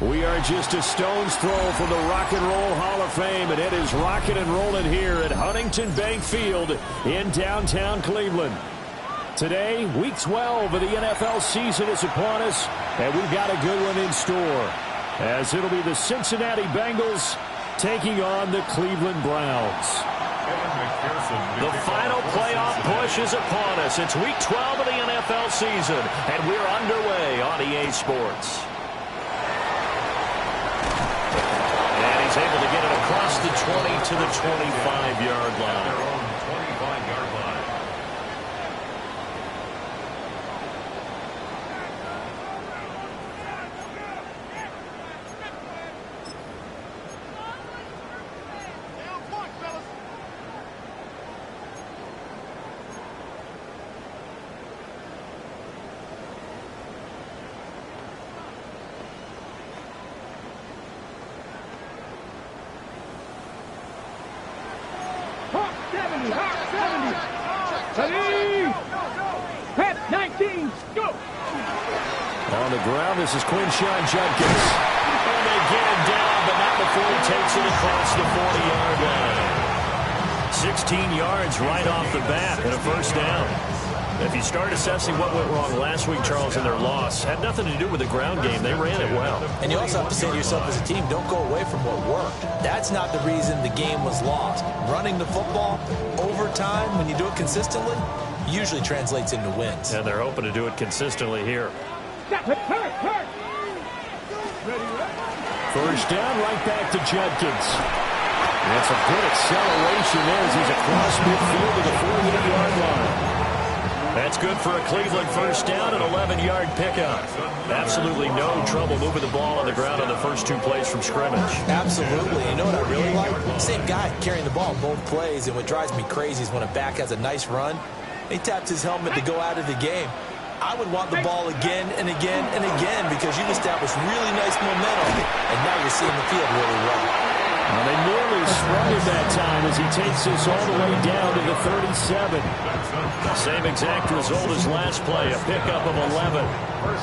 We are just a stone's throw from the Rock and Roll Hall of Fame, and it is rocking and rolling here at Huntington Bank Field in downtown Cleveland. Today, Week 12 of the NFL season is upon us, and we've got a good one in store, as it'll be the Cincinnati Bengals taking on the Cleveland Browns. The final playoff push is upon us. It's Week 12 of the NFL season, and we're underway on EA Sports. He's able to get it across the 20 to the 25-yard line. On the ground, this is Quinshon Judkins. And they get him down, but not before he takes it across the 40-yard line. 16 yards right off the bat and a first down. If you start assessing what went wrong last week, Charles, in their loss, had nothing to do with the ground game. They ran it well. And you also have to say to yourself as a team, don't go away from what worked. That's not the reason the game was lost. Running the football over time, when you do it consistently, usually translates into wins. And they're hoping to do it consistently here. First down, right back to Judkins. That's a good acceleration there as he's across midfield to the 48-yard line. That's good for a Cleveland first down, an 11-yard pickup. Absolutely no trouble moving the ball on the ground on the first two plays from scrimmage. Absolutely. You know what I really like? Same guy carrying the ball both plays, and what drives me crazy is when a back has a nice run, he taps his helmet to go out of the game. I would want the ball again and again and again because you've established really nice momentum, and now you're seeing the field really well. Well, they nearly sprung him that time as he takes this all the way down to the 37. Same exact result as last play, a pickup of 11.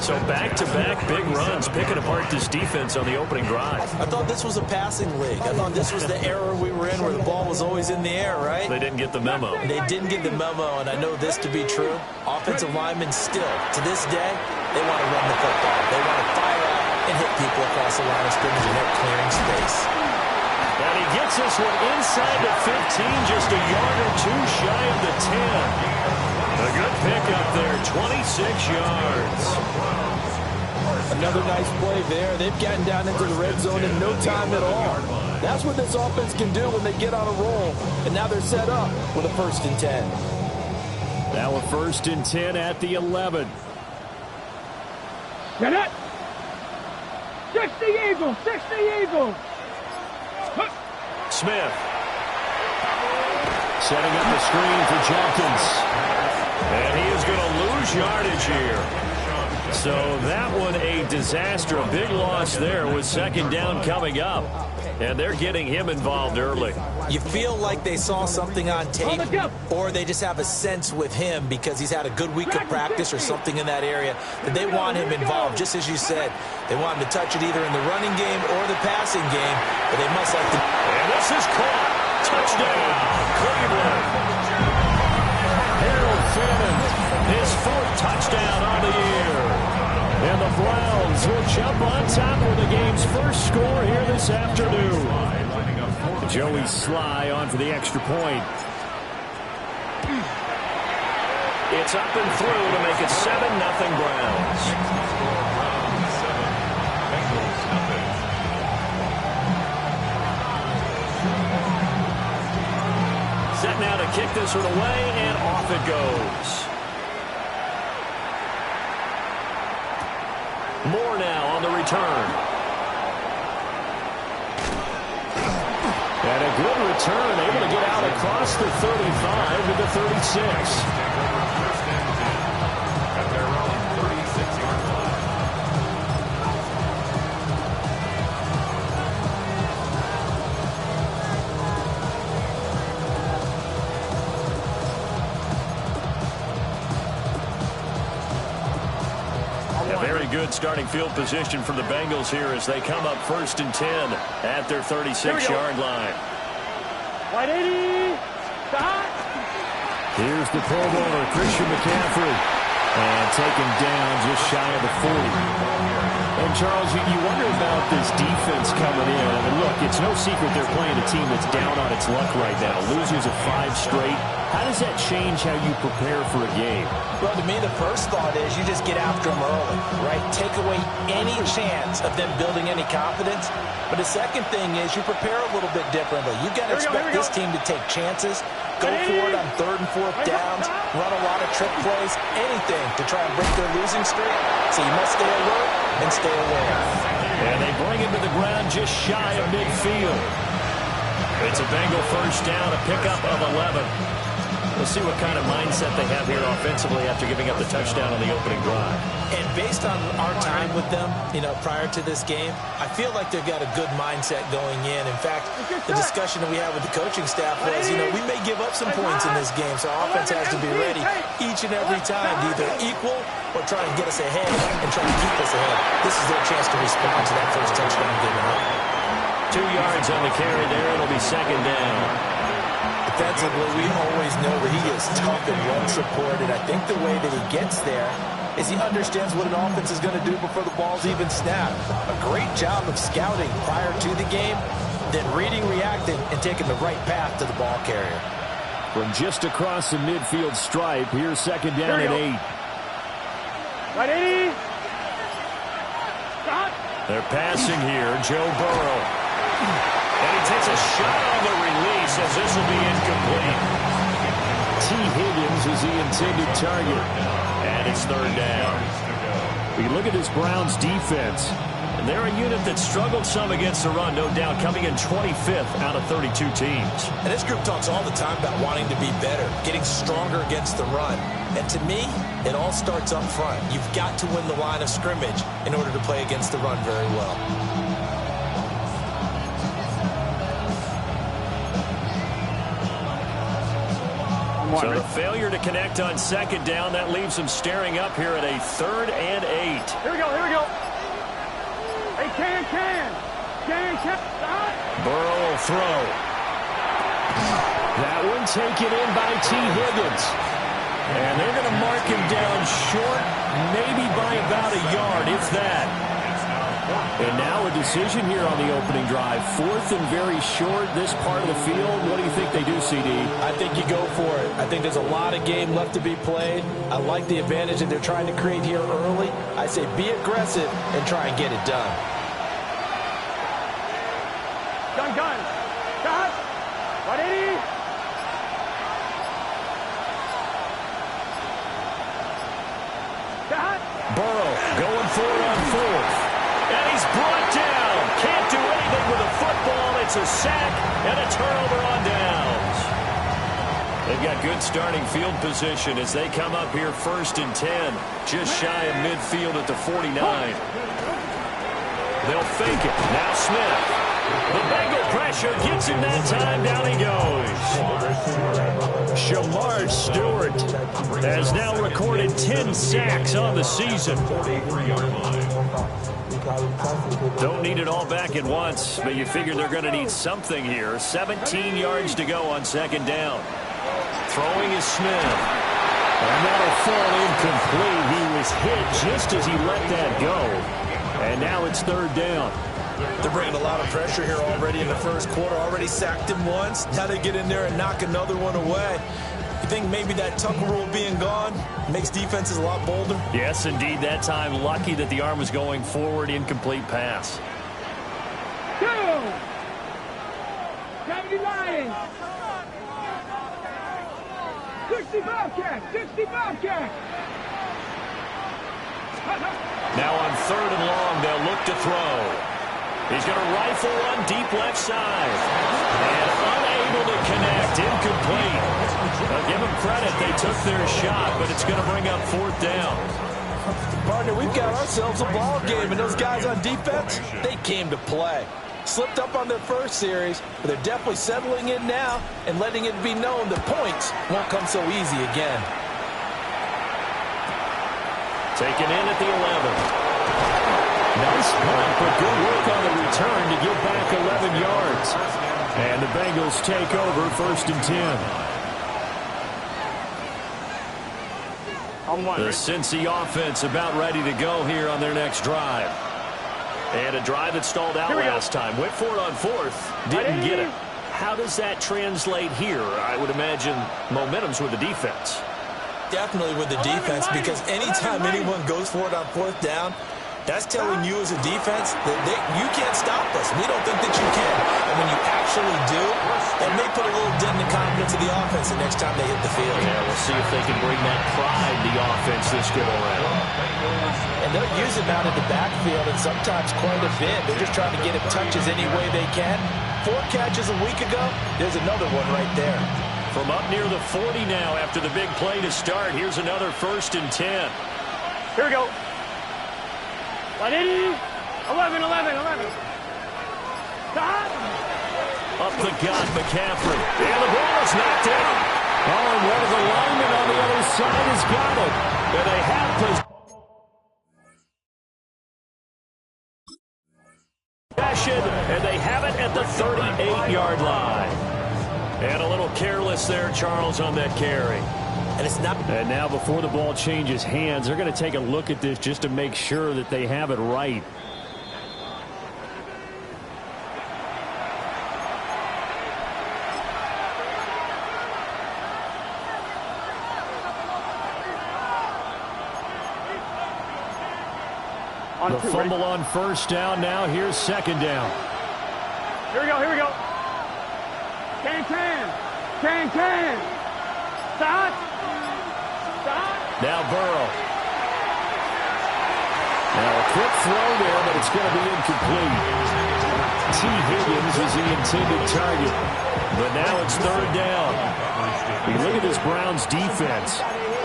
So back-to-back big runs, picking apart this defense on the opening drive. I thought this was a passing league. I thought this was the era we were in where the ball was always in the air, right? They didn't get the memo. They didn't get the memo, and I know this to be true. Offensive linemen still, to this day, they want to run the football. They want to fire out and hit people across the line of scrimmage and they're clearing space. And he gets this one inside the 15, just a yard or two shy of the 10. A good pickup there, 26 yards. Another nice play there. They've gotten down into the red zone in no time at all. That's what this offense can do when they get on a roll. And now they're set up with a 1st and 10. Now a 1st and 10 at the 11. Get it! 60 Eagles! 60 Eagles! Smith. Setting up the screen for Judkins. And he is going to lose yardage here. So that one a disaster. A big loss there with 2nd down coming up. And they're getting him involved early. You feel like they saw something on tape, or they just have a sense with him because he's had a good week of practice or something in that area that they want him involved. Just as you said, they want him to touch it either in the running game or the passing game, but they must like to. And this is caught. Touchdown, Cleveland. Harold Fannin, his 4th touchdown on the year. And the Browns will jump on top with the game's first score here this afternoon. Joey Sly on for the extra point. It's up and through to make it 7-0 Browns. Set now to kick this one away, and off it goes. Moore now on the return. And a good return, able to get out across across the 35 to the 36. Very good starting field position for the Bengals here as they come up 1st and 10 at their 36-yard line. Wide 80. Stop. Here's the Pro Bowler, Christian McCaffrey. And taken down just shy of the 40. And, Charles, you wonder about this defense coming in. I mean, look, it's no secret they're playing a team that's down on its luck right now. Losers of 5 straight. How does that change how you prepare for a game? Well, to me, the first thought is you just get after them early, right? Take away any chance of them building any confidence. But the second thing is you prepare a little bit differently. You've got to expect this team to take chances, go for it on 3rd and 4th downs, run a lot of trick plays, anything to try and break their losing streak. So you must stay alert and stay aware. And they bring him to the ground just shy of midfield. It's a Bengal first down, a pickup of 11. We'll see what kind of mindset they have here offensively after giving up the touchdown on the opening drive. And based on our time with them, prior to this game, I feel like they've got a good mindset going in. In fact, the discussion that we had with the coaching staff was, we may give up some points in this game, so our offense has to be ready each and every time to either equal or try and get us ahead and try to keep us ahead. This is their chance to respond to that first touchdown given up. 2 yards on the carry there. It'll be 2nd down. Defensively, we always know that he is tough and run support, and I think the way that he gets there is he understands what an offense is going to do before the ball's even snapped. A great job of scouting prior to the game, then reading, reacting, and taking the right path to the ball carrier. From just across the midfield stripe, here's 2nd down at 8. Wide 80. Stop. They're passing here, Joe Burrow. And he takes a shot on the release as this will be incomplete. T. Higgins is the intended target. And it's 3rd down. We look at this Browns defense. And they're a unit that struggled some against the run, no doubt, coming in 25th out of 32 teams. And this group talks all the time about wanting to be better, getting stronger against the run. And to me, it all starts up front. You've got to win the line of scrimmage in order to play against the run very well. So the failure to connect on 2nd down, that leaves them staring up here at a 3rd and 8. Here we go. Hey, can. Stop. Burrow will throw. That one taken in by T. Higgins. And they're going to mark him down short, maybe by about a yard, if that. And now a decision here on the opening drive. 4th and very short, this part of the field. What do you think they do, CD? I think you go for it. I think there's a lot of game left to be played. I like the advantage that they're trying to create here early. I say be aggressive and try and get it done. Gun. Stop. Wide 80. Stop. Burrow going for it on 4th. And he's brought down. Can't do anything with a football. It's a sack and a turnover on downs. They've got good starting field position as they come up here 1st and 10. Just shy of midfield at the 49. They'll fake it. Now Smith. The Bengal pressure gets him that time. Down he goes. Shamar Stewart has now recorded 10 sacks on the season. Don't need it all back at once, but you figure they're going to need something here. 17 yards to go on 2nd down. Throwing is Smith. And that'll fall incomplete. He was hit just as he let that go. And now it's 3rd down. They're bringing a lot of pressure here already in the first quarter. Already sacked him once. Now they get in there and knock another one away. You think maybe that Tucker rule being gone makes defenses a lot bolder? Yes, indeed. That time, lucky that the arm was going forward. Incomplete pass. 79. 60 Bobcat. Now on 3rd and long, they'll look to throw. He's going to rifle one deep left side. And unable to connect. Tipped incomplete. I'll give them credit. They took their shot, but it's going to bring up 4th down. Partner, we've got ourselves a ball game, and those guys on defense, they came to play. Slipped up on their first series, but they're definitely settling in now and letting it be known that points won't come so easy again. Taken in at the 11. Nice punt, but good work on the return to get back 11 yards. And the Bengals take over 1st and 10. The Cincy offense about ready to go here on their next drive. And a drive that stalled out last time. Went for it on 4th. Didn't get it. How does that translate here? I would imagine momentum's with the defense. Definitely with the defense, because anytime anyone goes for it on 4th down, that's telling you as a defense that you can't stop us. We don't think that you can. And when you actually do, that may put a little dent in the confidence of the offense the next time they hit the field. Yeah, we'll see if they can bring that pride to the offense this go around. And they'll use him out in the backfield, and sometimes quite a bit. They're just trying to get him touches any way they can. 4 catches a week ago. There's another one right there. From up near the 40 now after the big play to start. Here's another 1st and 10. Here we go. 11, 11. Stop. Up the gut, McCaffrey. And the ball is knocked out. Oh, and one of the linemen on the other side has got it. And they have possession, and they have it at the 38-yard line. And a little careless there, Charles, on that carry. And it's not. And now before the ball changes hands, they're going to take a look at this just to make sure that they have it right. The fumble on 1st down now. Here's 2nd down. Here we go. Can. Stop. Now Burrow. Now a quick throw there, but it's going to be incomplete. T. Higgins is the intended target. But now it's 3rd down. You look at this Browns defense.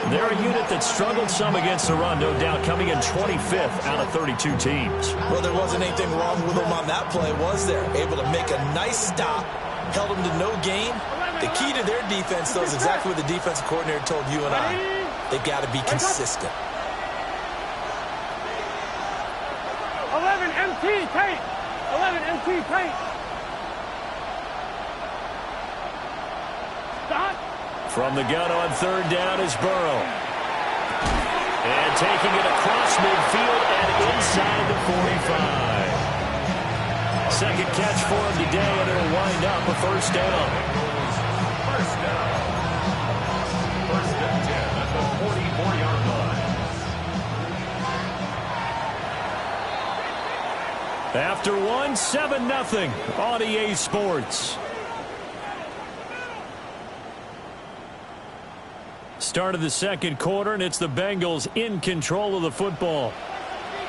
They're a unit that struggled some against the run, no doubt, coming in 25th out of 32 teams. Well, there wasn't anything wrong with them on that play, was there? Able to make a nice stop, held them to no gain. The key to their defense, though, is exactly what the defensive coordinator told you and I. They've got to be consistent. 11 MT paint. 11 MT paint. Stop. From the gun on 3rd down is Burrow. And taking it across midfield and inside the 45. Second catch for him today, and it'll wind up a 1st down. First and 10 at the 44-yard line. After 7-0 on EA Sports. Start of the 2nd quarter, and it's the Bengals in control of the football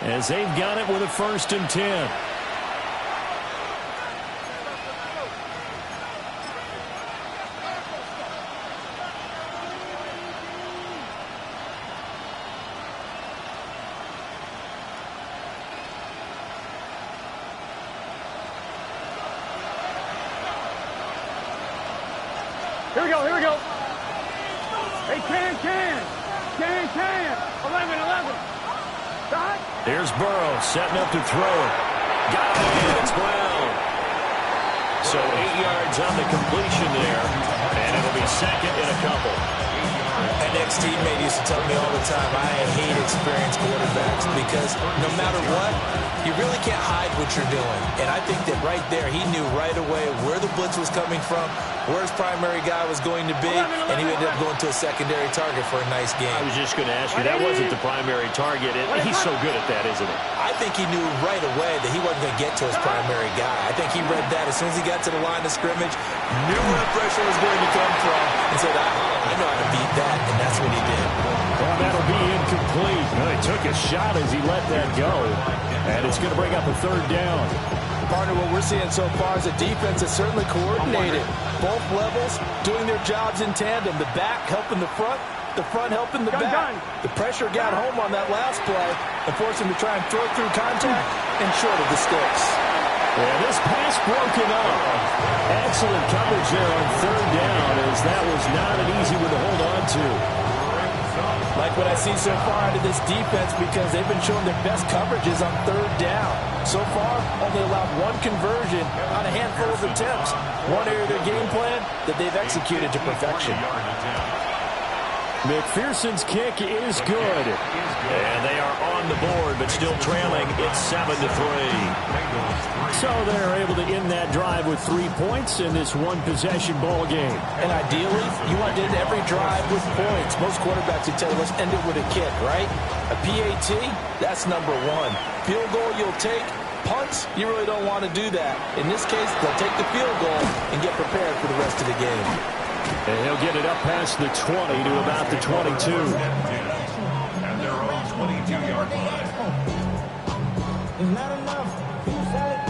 as they've got it with a 1st and 10. Here we go. Hey, can. 11. Stop. Here's Burrow setting up to throw it. Got it. It's Brown. So 8 yards on the completion there, and it'll be 2nd and a couple. An ex-teammate used to tell me all the time, I hate experienced quarterbacks because no matter what, you really can't hide what you're doing. And I think that right there, he knew right away where the blitz was coming from, where his primary guy was going to be, and he ended up going to a secondary target for a nice game. I was just going to ask you, that wasn't the primary target. He's so good at that, isn't he? I think he knew right away that he wasn't going to get to his primary guy. I think he read that as soon as he got to the line of scrimmage, knew where pressure was going to come from, and said, I know how to beat that, and that's what he did. Well, that'll be incomplete. Well, he took a shot as he let that go, and it's going to bring up a 3rd down. Partner, what we're seeing so far is a defense that's certainly coordinated. Both levels doing their jobs in tandem. The back helping the front helping the back. The pressure got home on that last play and forced him to try and throw through contact and short of the sticks. Yeah, this pass broken up. Excellent coverage there on third down, as that was not an easy one to hold on to. Like what I see so far out of this defense, because they've been showing their best coverages on third down. So far, only allowed one conversion on a handful of attempts. One area of their game plan that they've executed to perfection. McPherson's kick is good. And they are on the board, but still trailing. It's 7-3. So they're able to end that drive with 3 points in this one-possession ball game. And ideally, you want to end every drive with points. Most quarterbacks would tell you, let's end it with a kick, right? A PAT, that's number one. Field goal you'll take. Punts, you really don't want to do that. In this case, they'll take the field goal and get prepared for the rest of the game. And he'll get it up past the 20 to about the 22. And their own 22-yard line. It's not enough. You said it,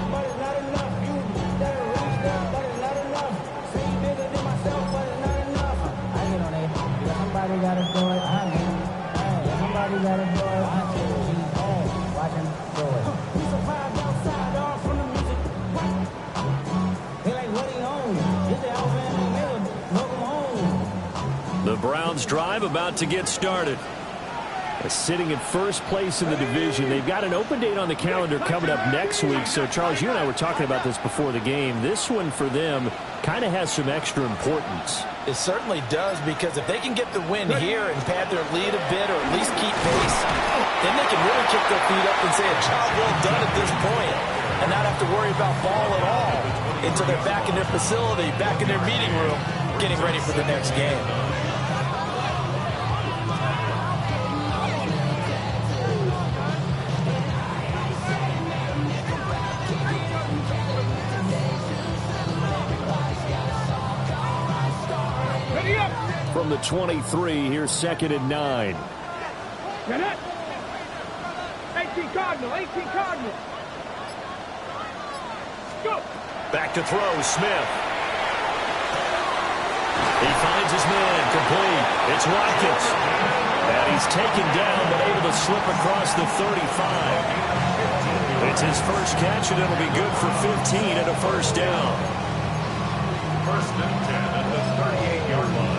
but it's not enough. You said it really stuff, but it's not enough. Say you bigger than myself, but it's not enough. I get on it. Yeah, somebody got to do it. I get it. Hey, somebody got to do it. I get it. Hey, watch him do it. We survived outside, all from the music. They like, what he on? Is it Alvin? Welcome home. The Browns drive about to get started. Sitting in first place in the division. They've got an open date on the calendar coming up next week. So, Charles, you and I were talking about this before the game. This one for them kind of has some extra importance. It certainly does, because if they can get the win here and pad their lead a bit or at least keep pace, then they can really kick their feet up and say a job well done at this point and not have to worry about ball at all until they're back in their facility, back in their meeting room, getting ready for the next game. From the 23, here's 2nd and 9. Get it. 18 Cardinal, 18 Cardinal. Go. Back to throw, Smith. He finds his man, complete. It's Watkins. And he's taken down, but able to slip across the 35. It's his first catch, and it'll be good for 15 and a first down. First and 10 at the 38-yard line.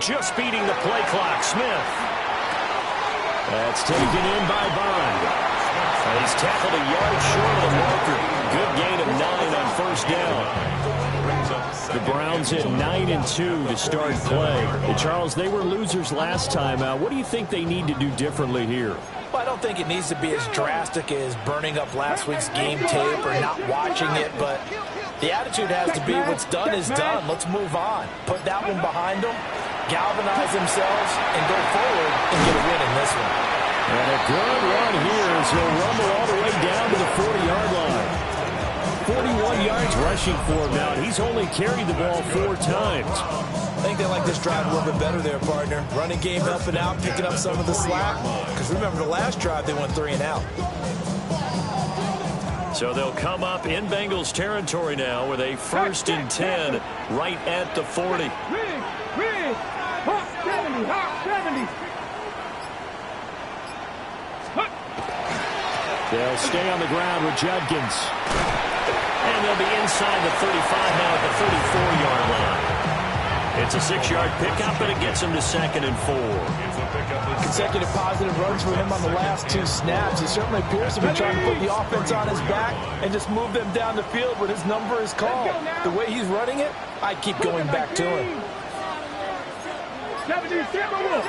Just beating the play clock, Smith. That's taken in by Bond. He's tackled a yard short of the marker. Good gain of 9 on first down. The Browns at 9-2 to start play. Charles, they were losers last time out. What do you think they need to do differently here? Well, I don't think it needs to be as drastic as burning up last week's game tape or not watching it, but the attitude has to be what's done is done. Let's move on. Put that one behind them, galvanize themselves, and go forward and get a win in this one. And a good run here as he'll rumble all the way down to the 40-yard line. 41 yards rushing for him now. He's only carried the ball 4 times. I think they like this drive a little bit better there, partner. Running game helping out, picking up some of the slack. Because remember, the last drive, they went 3 and out. So they'll come up in Bengals territory now with a 1st and 10 right at the 40. Rig, Hawk 70, Hawk 70. They'll stay on the ground with Judkins. And they'll be inside the 35 now at the 34-yard line. It's a 6-yard pickup, and it gets him to 2nd and 4. Consecutive positive runs for him on the last 2 snaps. He certainly appears to be trying to put the offense on his back and just move them down the field when his number is called. The way he's running it, I keep going back to him. 70, Timberwolf.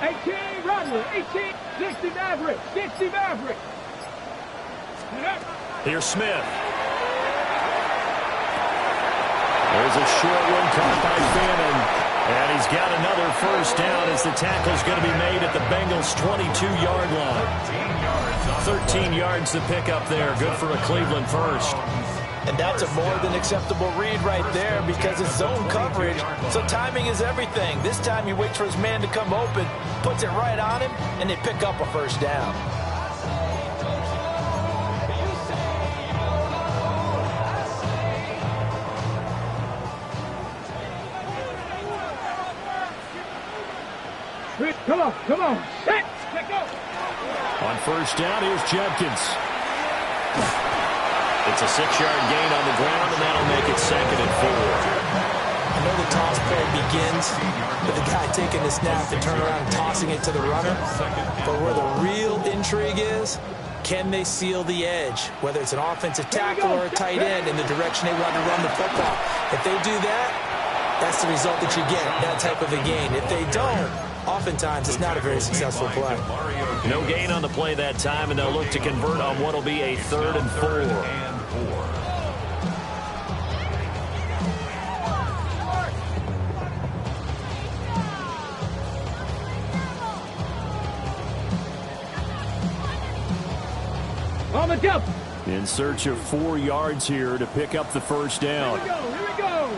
18, Rodman. 18, 60 Maverick. 60 Maverick. Here's Smith. There's a short one caught by Fannin. And he's got another first down as the tackle's going to be made at the Bengals' 22-yard line. 13 yards to pick up there. Good for a Cleveland first. And that's a more than acceptable read right there because it's zone coverage, so timing is everything. This time he waits for his man to come open, puts it right on him, and they pick up a first down. Come on, set, let go. On first down, here's Judkins. It's a 6-yard gain on the ground, and that'll make it 2nd and 4. I know the toss play begins with the guy taking the snap and turn around and tossing it to the runner. But where the real intrigue is, can they seal the edge, whether it's an offensive tackle or a tight end in the direction they want to run the football? If they do that, that's the result that you get, that type of a gain. If they don't, oftentimes it's not a very successful play. No gain on the play that time, and they'll look to convert on what will be a 3rd and 4. On the jump. In search of 4 yards here to pick up the first down. Here we go.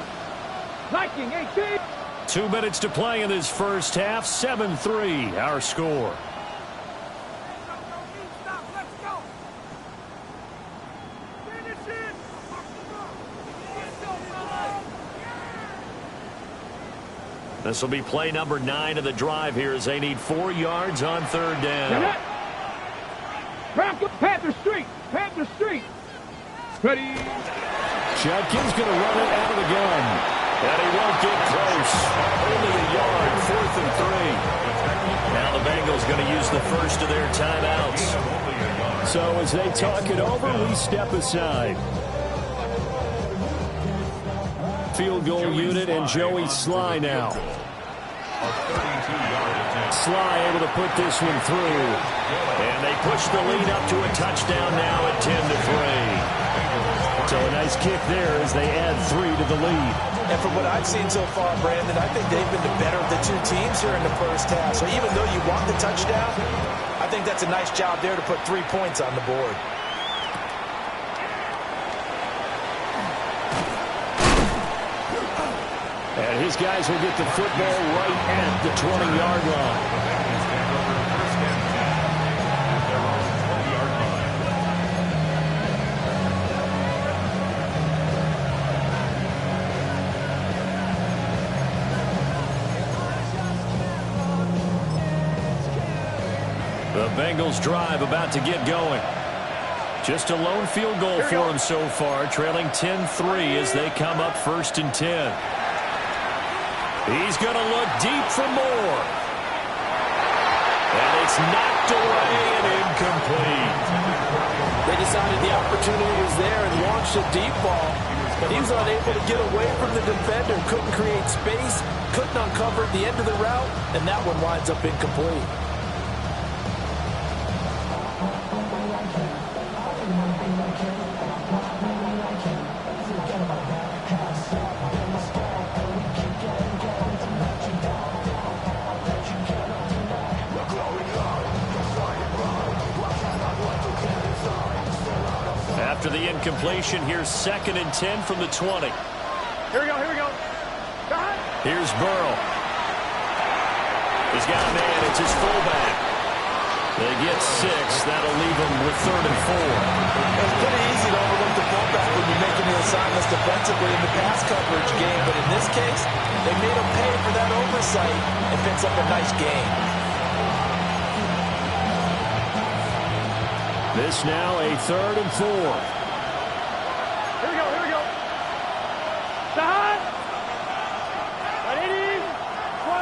Viking 18. 2 minutes to play in this first half. 7-3, our score. This will be play number 9 of the drive here as they need 4 yards on 3rd down. Panther Street. Panther Street. Ready. Judkins going to run it out of the gun. And he won't get close. Only a yard, 4th and 3. Now the Bengals going to use the first of their timeouts. So as they talk it over, we step aside. Field goal unit and Joey Sly now. Sly able to put this one through. And they push the lead up to a touchdown now at 10-3. So a nice kick there as they add 3 to the lead. And from what I've seen so far, Brandon, I think they've been the better of the 2 teams here in the first half. So even though you want the touchdown, I think that's a nice job there to put 3 points on the board. And his guys will get the football right at the 20-yard line. The Bengals drive about to get going. Just a lone field goal for them so far, trailing 10-3 as they come up 1st and 10. He's going to look deep for more. And it's knocked away and incomplete. They decided the opportunity was there and launched a deep ball, but he was unable to get away from the defender, couldn't create space, couldn't uncover at the end of the route, and that one winds up incomplete. After the incompletion, here's 2nd and 10 from the 20. Here we go. Here's Burrow. He's got a man. It's his fullback. They get 6. That'll leave them with 3rd and 4. It's pretty easy to overlook the fullback when you're making the assignments defensively in the pass coverage game, but in this case, they made him pay for that oversight and picks up a nice gain. This now a 3rd and 4. Here we go. Side. 12.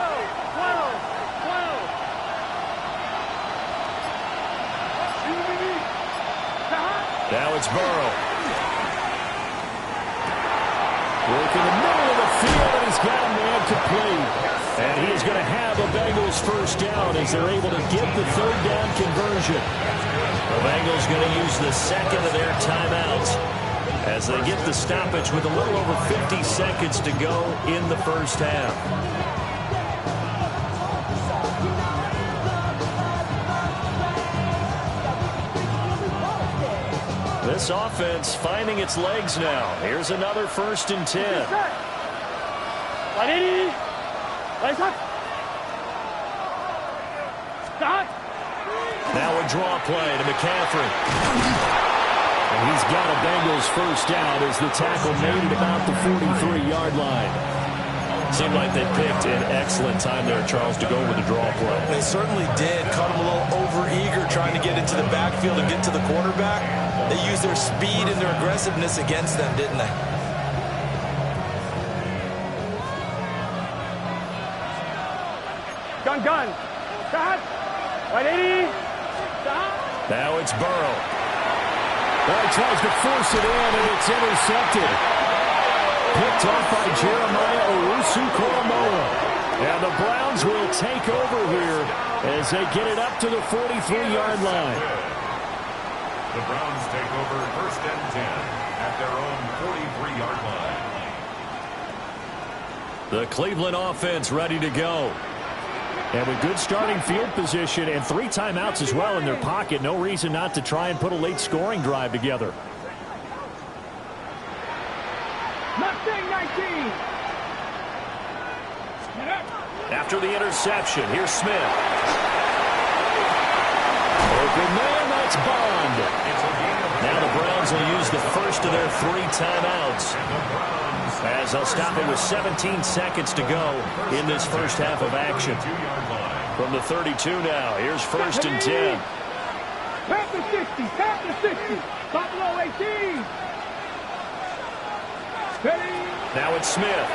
Now it's Burrow. Work in the middle of the field, and he's got a man complete. And he is going to have a Bengals first down as they're able to get the third down conversion. The Bengals going to use the second of their timeouts as they get the stoppage with a little over 50 seconds to go in the first half. This offense finding its legs now. Here's another 1st and 10. Now a draw play to McCaffrey. And he's got a Bengals first down as the tackle made at about the 43-yard line. Seemed like they picked an excellent time there, Charles, to go with the draw play. They certainly did. Caught him a little over-eager trying to get into the backfield and get to the quarterback. They used their speed and their aggressiveness against them, didn't they? Gun. Stop. 180. Stop. Now it's Burrow. Well, he tries to force it in, and it's intercepted. Picked off by Jeremiah Owusu-Koramoah. And the Browns will take over here as they get it up to the 43-yard line. The Browns take over 1st and 10 at their own 43-yard line. The Cleveland offense ready to go. And with good starting field position and 3 timeouts as well in their pocket, no reason not to try and put a late scoring drive together. Mustang 19. After the interception, here's Smith. Open man, that's Bond. Now the Browns will use the first of their 3 timeouts, as they'll stop it with 17 seconds to go in this first half of action. From the 32 now, here's 1st and 10. Tap the 60. Buffalo 18. Now it's Smith.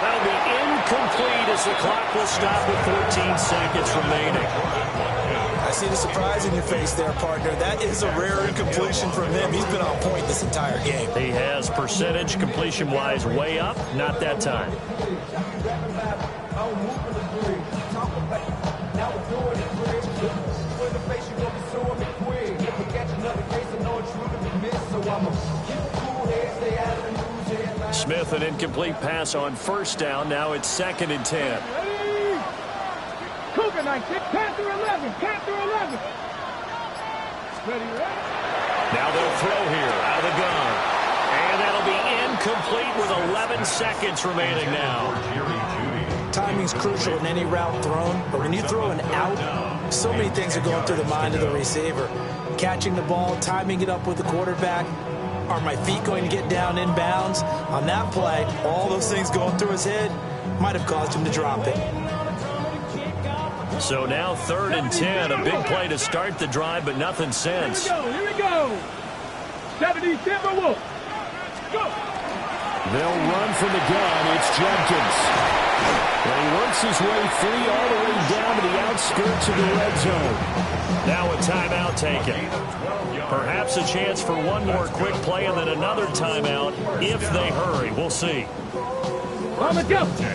That'll be incomplete as the clock will stop with 14 seconds remaining. I see the surprise in your face there, partner. That is a rare incompletion from him. He's been on point this entire game. He has percentage completion-wise way up, not that time. Smith, an incomplete pass on 1st down. Now it's 2nd and 10. Cougar 19. Panther 11. Now they'll throw here out of the gun. And that'll be incomplete with 11 seconds remaining now. Timing's crucial in any route thrown, but when you throw an out, so many things are going through the mind of the receiver. Catching the ball, timing it up with the quarterback. Are my feet going to get down in bounds? On that play, all those things going through his head might have caused him to drop it. So now 3rd and 10, a big play to start the drive, but nothing since. Here we go. 70 Timberwolves. Go. They'll run from the gun. It's Judkins. And he works his way free all the way down to the outskirts of the red zone. Now a timeout taken. Perhaps a chance for one more quick play and then another timeout if they hurry. We'll see. On the jump. 18,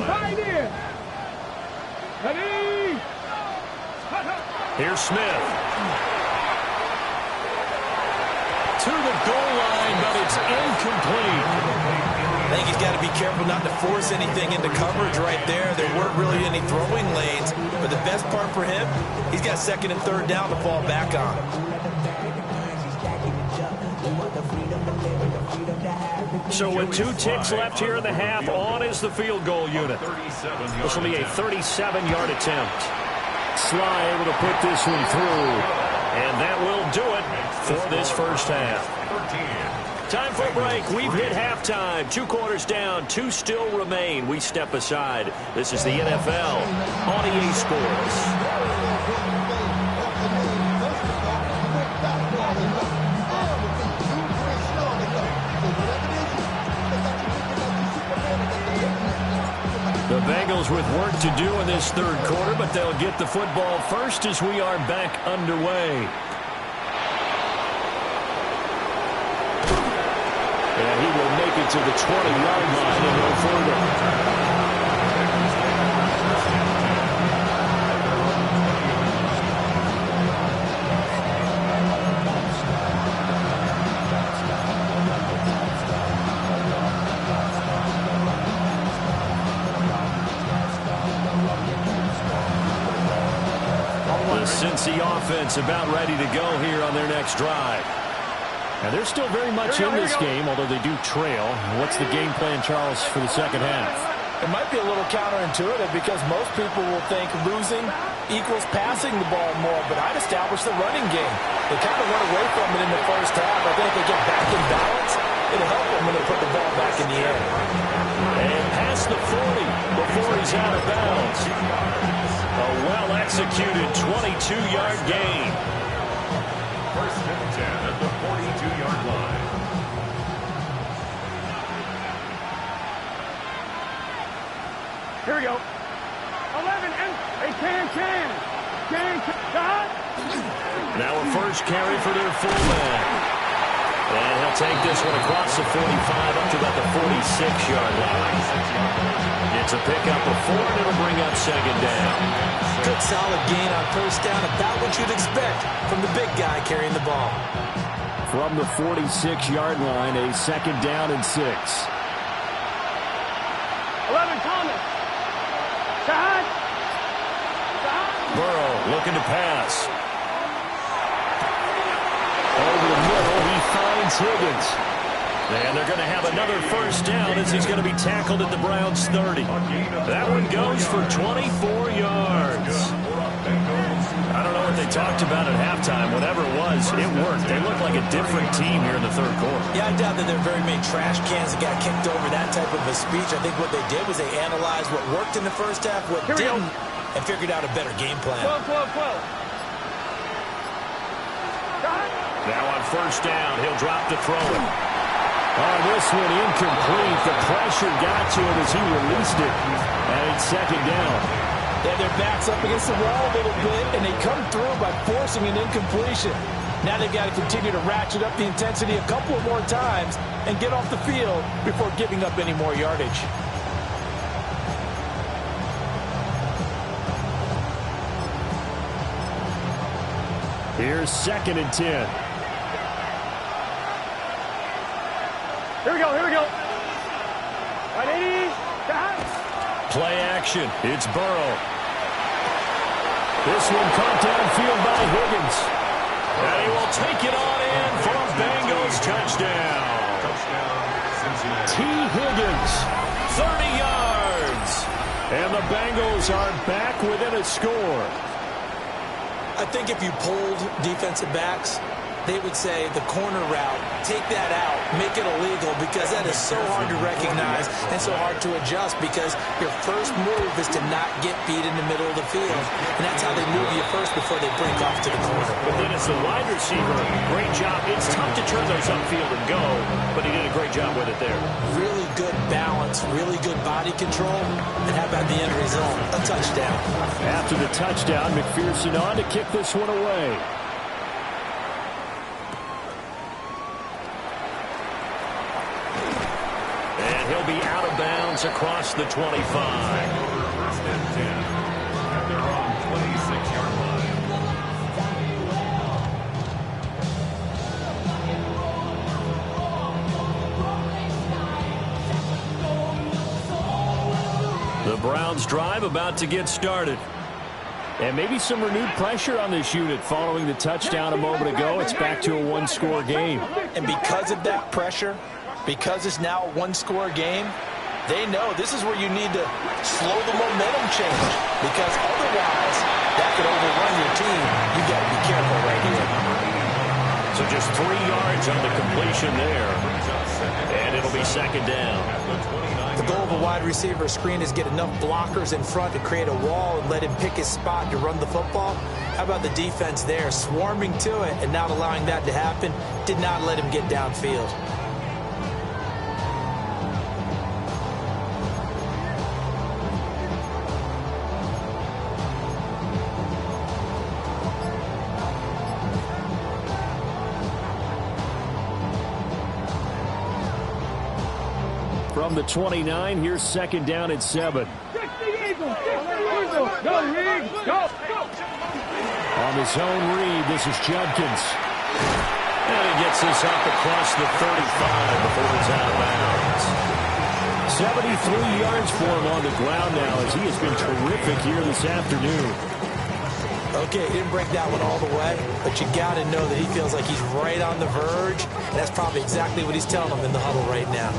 right in. Ready. Here's Smith. To the goal line, but it's incomplete. I think he's got to be careful not to force anything into coverage right there. There weren't really any throwing lanes, but the best part for him, he's got 2nd and 3rd down to fall back on. So with 2 ticks left here in the half, on is the field goal unit. This will be a 37-yard attempt. Sly able to put this one through. And that will do it for this first half. Time for a break. We've hit halftime. 2 quarters down. 2 still remain. We step aside. This is the NFL on EA Sports. The Bengals with work to do in this 3rd quarter, but they'll get the football first as we are back underway. And he will make it to the 20-yard line and no further. The Cincy offense about ready to go here on their next drive. And they're still very much in this game, although they do trail. What's the game plan, Charles, for the second half? It might be a little counterintuitive because most people will think losing equals passing the ball more, but I'd establish the running game. They kind of went away from it in the first half. I think if they get back in balance, it'll help them when they put the ball back in the air. And past the 40 before he's out of bounds. A well-executed 22-yard gain. First and 10 at the 42-yard line. Here we go. 11 and a can. Shot. Now a first carry for their fullback. And he'll take this one across the 45 up to about the 46-yard line. It's a pickup of 4, and it'll bring up second down. Good solid gain on first down, about what you'd expect from the big guy carrying the ball. From the 46-yard line, a second down and 6. 11 Thomas. Shot. Burrow looking to pass. Over the middle, he finds Higgins. And they're going to have another first down as he's going to be tackled at the Browns' 30. That one goes for 24 yards. I don't know what they talked about at halftime. Whatever it was, it worked. They looked like a different team here in the third quarter. Yeah, I doubt that there are very many trash cans that got kicked over that type of a speech. I think what they did was they analyzed what worked in the first half, what didn't, and figured out a better game plan. 12. Now on first down, he'll drop to throw it. On this one, incomplete. The pressure got to him as he released it. And it's second down. They have their backs up against the wall a little bit, and they come through by forcing an incompletion. Now they've got to continue to ratchet up the intensity a couple of more times and get off the field before giving up any more yardage. Here's second and 10. Here we go. Ready? Shot. Play action. It's Burrow. This one caught downfield by Higgins. And he will take it on in for a Bengals touchdown. T. Higgins, 30 yards. And the Bengals are back within a score. I think if you polled defensive backs, they would say the corner route, take that out, make it illegal, because that is so hard to recognize and so hard to adjust, because your first move is to not get beat in the middle of the field. And that's how they move you first before they break off to the corner. But then as the wide receiver, great job. It's tough to turn those upfield and go, but he did a great job with it there. Really good balance, really good body control, and how about the end result? A touchdown. After the touchdown, McPherson on to kick this one away. And he'll be out of bounds across the 25. First and 10 at their own 26-yard line. The Browns drive about to get started. And maybe some renewed pressure on this unit following the touchdown a moment ago. It's back to a one-score game. And because of that pressure, because it's now a one-score game, they know this is where you need to slow the momentum change, because otherwise that could overrun your team. You got to be careful right here. So just 3 yards on the completion there. And it'll be second down. The goal of a wide receiver screen is get enough blockers in front to create a wall and let him pick his spot to run the football. How about the defense there, swarming to it and not allowing that to happen? Did not let him get downfield. From the 29, here's second down at 7. Go, Reed. Go. On the zone read, this is Judkins. And he gets this up across the 35 before it's out of bounds. 73 yards for him on the ground now, as he has been terrific here this afternoon. A Okay, he didn't break that one all the way, but you got to know that he feels like he's right on the verge, and that's probably exactly what he's telling them in the huddle right now.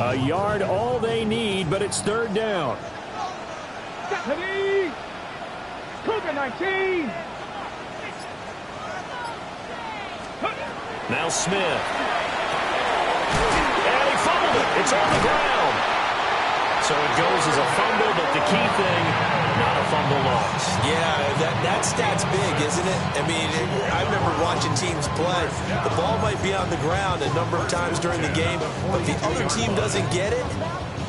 A yard, all they need, but it's third down. Stephanie! Cougar 19! Now Smith. And he fumbled it. It's on the ground. So it goes as a fumble, but the key thing, not a fumble loss. Yeah, that stat's big, isn't it? I mean, I remember watching teams play. The ball might be on the ground a number of times during the game, but if the other team doesn't get it,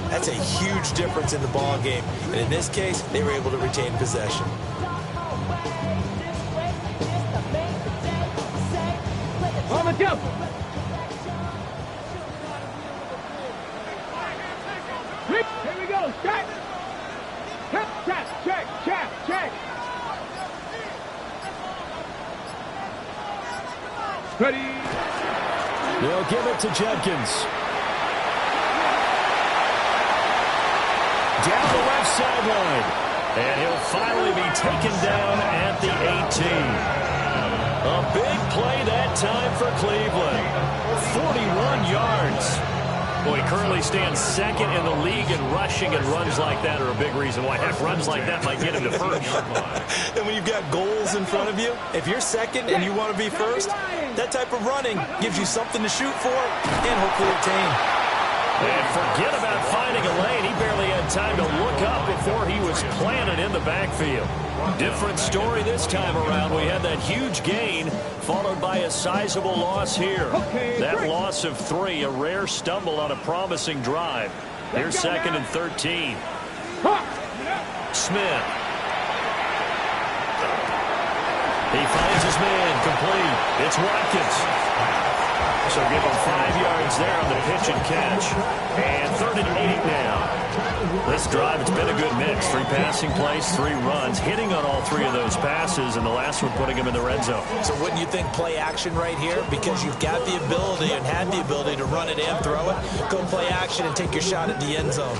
that's a huge difference in the ball game. And in this case, they were able to retain possession. On the jump! Here we go, check! Check! Ready! They'll give it to Judkins. Down the left sideline. And he'll finally be taken down at the 18. A big play that time for Cleveland. 41 yards. Well, he currently stands second in the league in rushing, and runs like that are a big reason why. Heck, runs like that might get him to first. And when you've got goals in front of you, if you're second and you want to be first, that type of running gives you something to shoot for and hopefully obtain. And forget about finding a lane. He barely had time to look up before he was planted in the backfield. Different story this time around. We had that huge gain followed by a sizable loss here. That loss of 3, a rare stumble on a promising drive. Here's second and 13. Smith. He finds his man, complete. It's Watkins. So give him 5 yards there on the pitch and catch. And 3rd and 8 now. This drive, it's been a good mix. 3 passing plays, 3 runs, hitting on all 3 of those passes, and the last one putting him in the red zone. So wouldn't you think play action right here? Because you've got the ability and had the ability to run it and throw it. Go play action and take your shot at the end zone.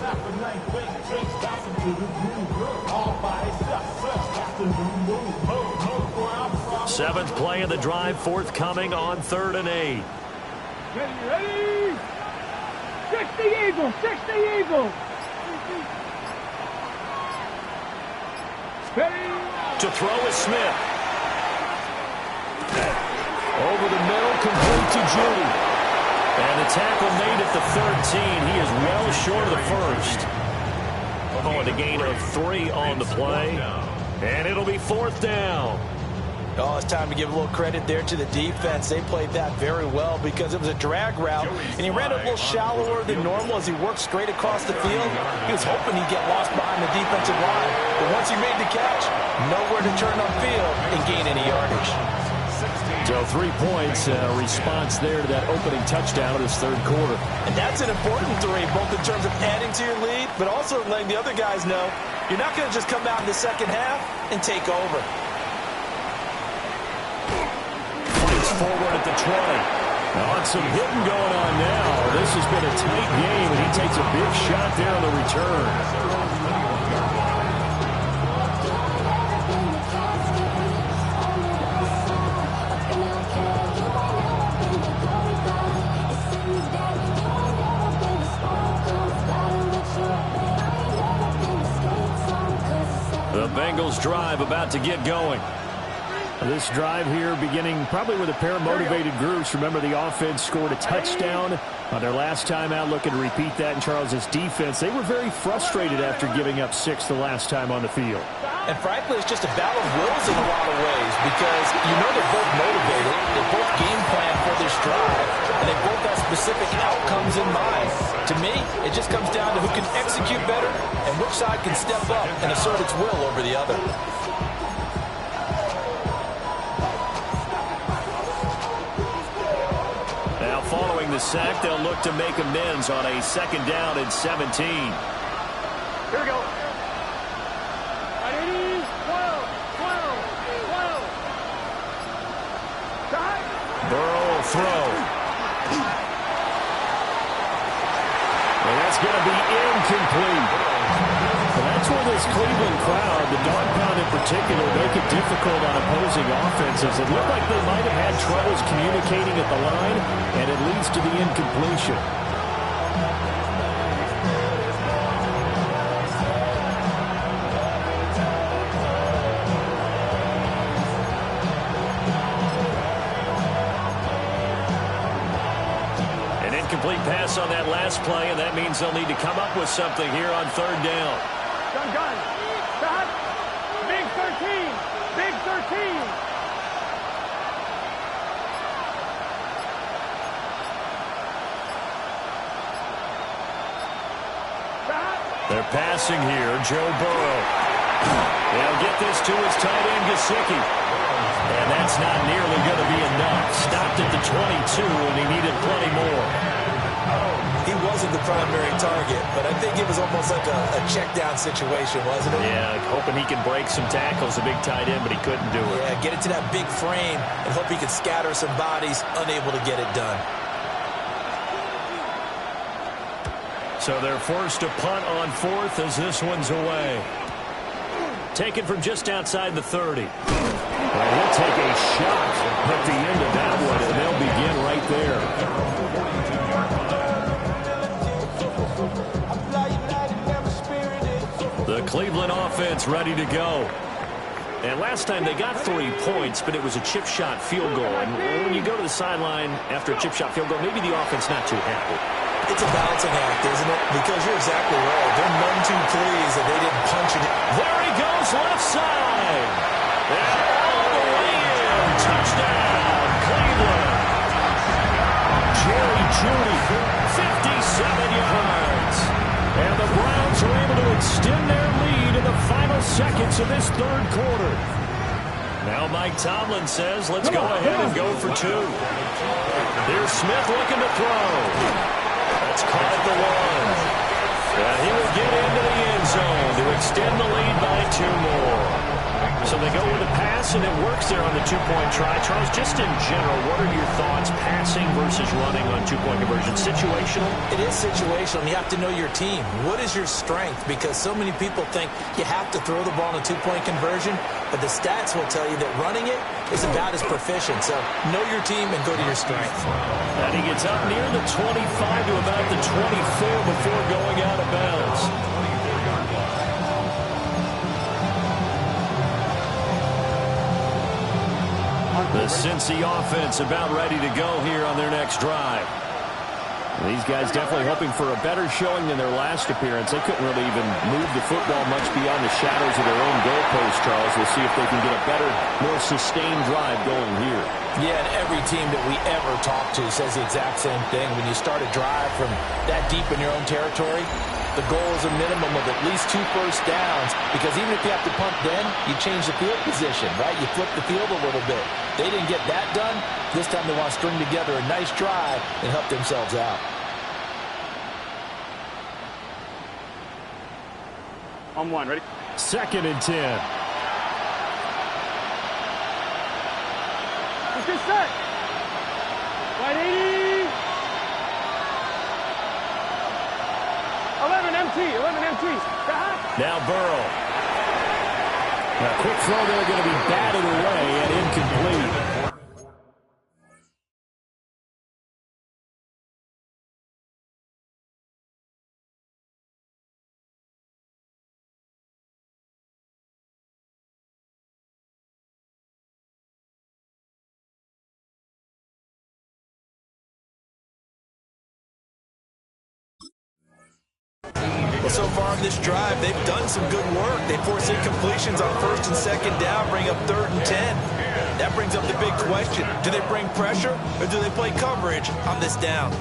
Seventh play of the drive, forthcoming on 3rd and 8. Ready? 60 Eagles! Ready? To throw is Smith. Over the middle, complete to Judy. And the tackle made at the 13. He is well short of the first. Oh, and a gain of 3 on the play. And it'll be 4th down. Oh, it's time to give a little credit there to the defense. They played that very well because it was a drag route, and he ran it a little shallower than normal as he worked straight across the field. He was hoping he'd get lost behind the defensive line, but once he made the catch, nowhere to turn upfield and gain any yardage. So 3 points, response there to that opening touchdown of this 3rd quarter. And that's an important 3, both in terms of adding to your lead, but also letting the other guys know you're not going to just come out in the second half and take over. Forward at the 20. On some hitting going on now. This has been a tight game, and he takes a big shot there on the return. The Bengals drive about to get going. This drive here beginning probably with a pair of motivated groups. Remember, the offense scored a touchdown on their last time out, looking to repeat that in Charles's defense. They were very frustrated after giving up 6 the last time on the field. And frankly, it's just a battle of wills in a lot of ways because you know they're both motivated. They both game plan for this drive, and they both have specific outcomes in mind. To me, it just comes down to who can execute better and which side can step up and assert its will over the other. Following the sack, they'll look to make amends on a 2nd down and 17. Here we go. 12. Burrow will throw. And going to be incomplete. And that's where this Cleveland crowd, the dog pound in particular, make it difficult on opposing offenses. It looked like they might have had troubles communicating at the line, and it leads to the incompletion. Complete pass on that last play, and that means they'll need to come up with something here on third down. Gun. Stop. Big 13. Big 13. Stop. They're passing here. Joe Burrow. They'll get this to his tight end, Gesicki. And that's not nearly going to be enough. Stopped at the 22, and he needed plenty more. He wasn't the primary target, but I think it was almost like a check-down situation, wasn't it? Yeah, hoping he can break some tackles, a big tight end, but he couldn't do it. Yeah, get it to that big frame and hope he could scatter some bodies, unable to get it done. So they're forced to punt on fourth as this one's away. Taken from just outside the 30. Well, he'll take a shot at the end of that one, and they'll begin right there. The Cleveland offense ready to go. And last time they got 3 points, but it was a chip shot field goal. And when you go to the sideline after a chip shot field goal, maybe the offense not too happy. It's a balancing act, isn't it? Because you're exactly right. They're none too pleased that they didn't punch it. There he goes, left side. And all the way in. Touchdown, Cleveland. Jerry Jeudy, 57 yards. and the Browns are able to extend their lead in the final seconds of this third quarter. Now Mike Tomlin says, let's go ahead and go for 2. Here's Smith looking to throw. That's caught at the 1. And he will get into the end zone to extend the lead by 2 more. So they go with a pass, and it works there on the 2-point try. Charles, just in general, what are your thoughts passing versus running on 2-point conversion? Situational? It is situational. You have to know your team. What is your strength? Because so many people think you have to throw the ball in a 2-point conversion, but the stats will tell you that running it is about as proficient. So know your team and go to your strength. And he gets up near the 25 to about the 24 before going out of bounds. The Cincy offense about ready to go here on their next drive. These guys definitely hoping for a better showing than their last appearance. They couldn't really even move the football much beyond the shadows of their own goalpost, Charles. We'll see if they can get a better, more sustained drive going here. Yeah, and every team that we ever talk to says the exact same thing. When you start a drive from that deep in your own territory, the goal is a minimum of at least 2 first downs, because even if you have to punt then, you change the field position, right? You flip the field a little bit. They didn't get that done. This time they want to string together a nice drive and help themselves out. On 1, ready? 2nd and 10. Let's get set. Right 80. 11 MT. Now Burrow. A quick throw there, going to be batted away and incomplete. Well, so far in this drive, they've done some good work. They force incompletions on 1st and 2nd down, bring up 3rd and 10. That brings up the big question. Do they bring pressure, or do they play coverage on this down?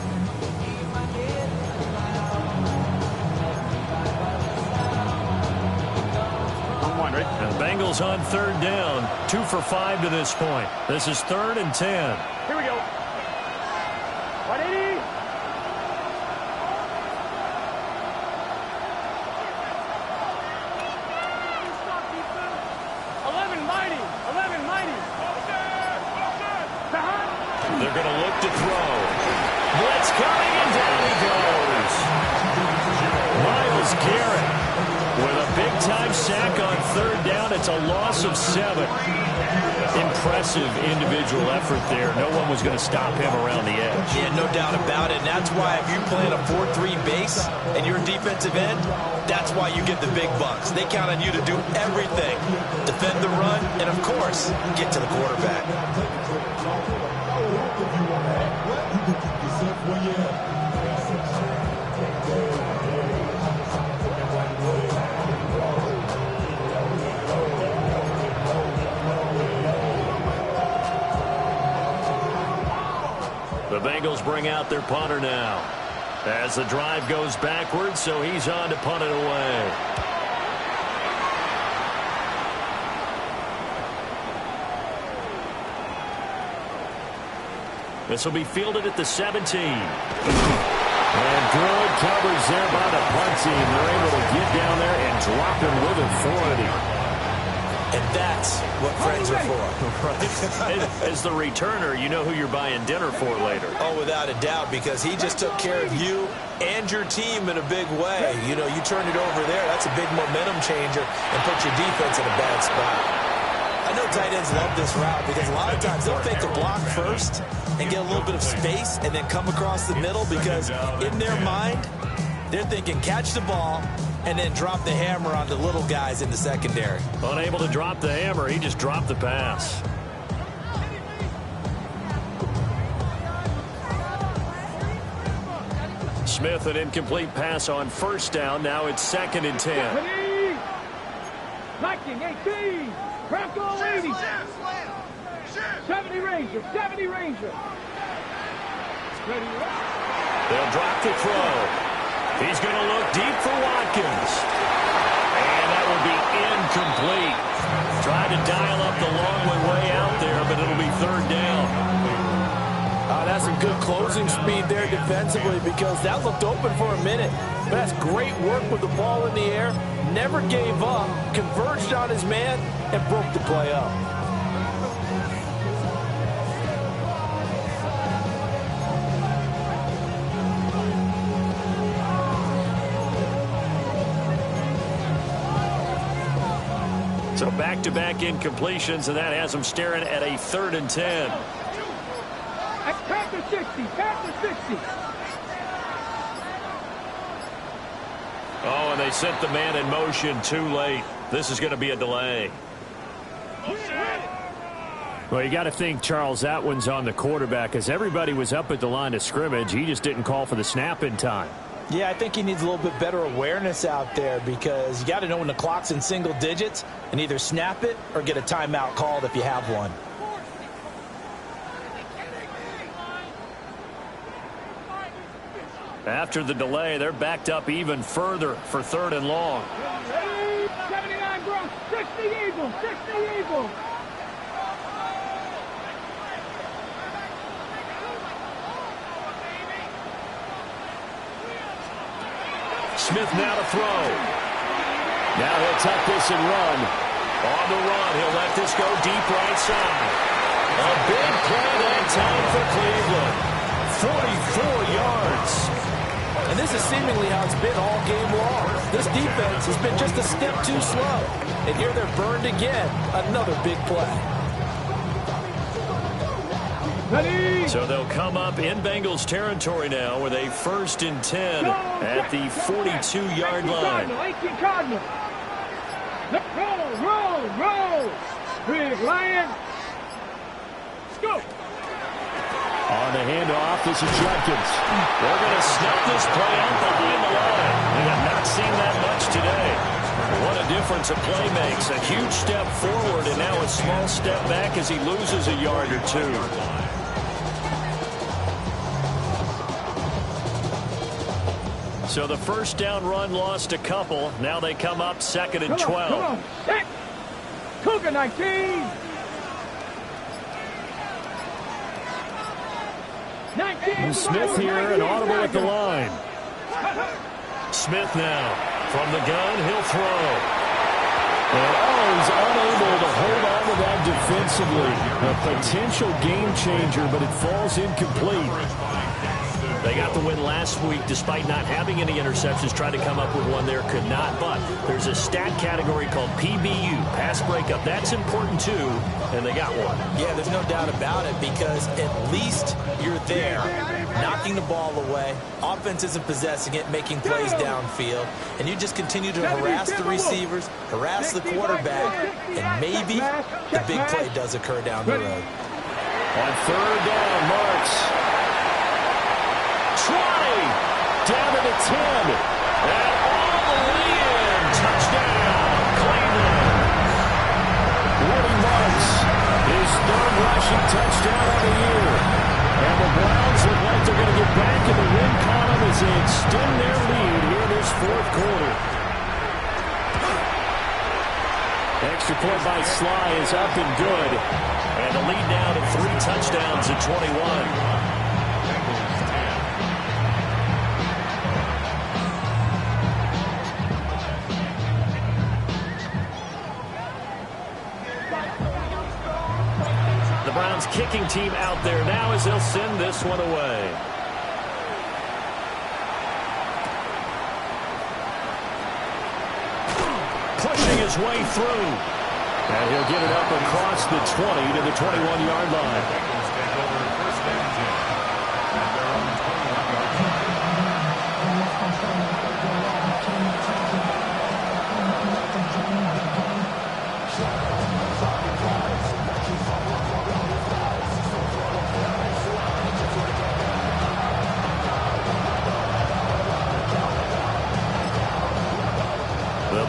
On 1, ready? And the Bengals on 3rd down. 2 for 5 to this point. This is 3rd and 10. Here we go. Right 80. 11 mighty. They're going to look to throw. Blitz coming, and down he goes. Myles Garrett with a big-time sack on third down. It's a loss of 7. Impressive individual effort there. No one was going to stop him around the edge. Yeah, no doubt about it. And that's why if you're playing a 4-3 base and you're a defensive end, that's why you get the big bucks. They count on you to do everything. Defend the run and, of course, get to the quarterback. The Bengals bring out their punter now as the drive goes backwards, so he's on to punt it away. This will be fielded at the 17. And good coverage there by the punt team. They're able to get down there and drop him with authority. And that's what friends are for. Right. As the returner, you know who you're buying dinner for later. Oh, without a doubt, because he just took care of you and your team in a big way. You know, you turn it over there, that's a big momentum changer and put your defense in a bad spot. I know tight ends love this route because a lot of times they'll fake a block first and get a little bit of space and then come across the middle because in their mind, they're thinking catch the ball and then drop the hammer on the little guys in the secondary. Unable to drop the hammer, he just dropped the pass. Smith, an incomplete pass on first down. Now it's 2nd and 10. Liking 18. Bronco 80. 70 Ranger. 70 Ranger. They'll drop the throw. He's going to look deep for Watkins. And that will be incomplete. Tried to dial up the long way out there, but it'll be 3rd down. That's some good closing speed there defensively because that looked open for a minute. But that's great work with the ball in the air. Never gave up, converged on his man, and broke the play up. So back-to-back incompletions, and that has them staring at a 3rd and 10. Panther 60. Panther 60. Oh, and they sent the man in motion too late. This is going to be a delay. Well, you got to think, Charles, that one's on the quarterback as everybody was up at the line of scrimmage. He just didn't call for the snap in time. Yeah, I think he needs a little bit better awareness out there because you got to know when the clock's in single digits and either snap it or get a timeout called if you have one. After the delay, they're backed up even further for 3rd and long. 79 Bronx, 60 Eagles, 60 Eagles. Smith now to throw. Now he'll tuck this and run. On the run, he'll let this go deep right side. A big play that time for Cleveland. 44 yards. And this is seemingly how it's been all game long. This defense has been just a step too slow. And here they're burned again. Another big play. Ready. So they'll come up in Bengals territory now with a 1st and 10 at the 42-yard line. 18 Cardinal. Roll. Big Lion. Let's go. On the handoff, this is Judkins. They're going to snap this play out behind the line. We have not seen that much today. What a difference a play makes. A huge step forward and now a small step back as he loses a yard or two. So the 1st down run lost a couple. Now they come up 2nd and 12. Come on. Set. Cougar 19. 19. Smith here, an audible at the line. Smith now from the gun, he'll throw. And he's unable to hold on to that defensively. A potential game changer, but it falls incomplete. They got the win last week despite not having any interceptions. Tried to come up with one there, could not. But there's a stat category called PBU, pass breakup. That's important too, and they got one. Yeah, there's no doubt about it because at least you're there, knocking the ball away. Offense isn't possessing it, making plays downfield. And you just continue to harass the receivers, harass the quarterback, and maybe the big play does occur down the road. On third down, Marks. 20, down to the 10, and all the way in. Touchdown, Cleveland. Woody Marks, his third rushing touchdown of the year. And the Browns look like they're going to get back in the win column as they extend their lead here this fourth quarter. Extra point by Sly is up and good. And the lead now to 3 touchdowns at 21. The Browns kicking team out there now as they'll send this one away. Pushing his way through. And he'll get it up across the 20 to the 21-yard line.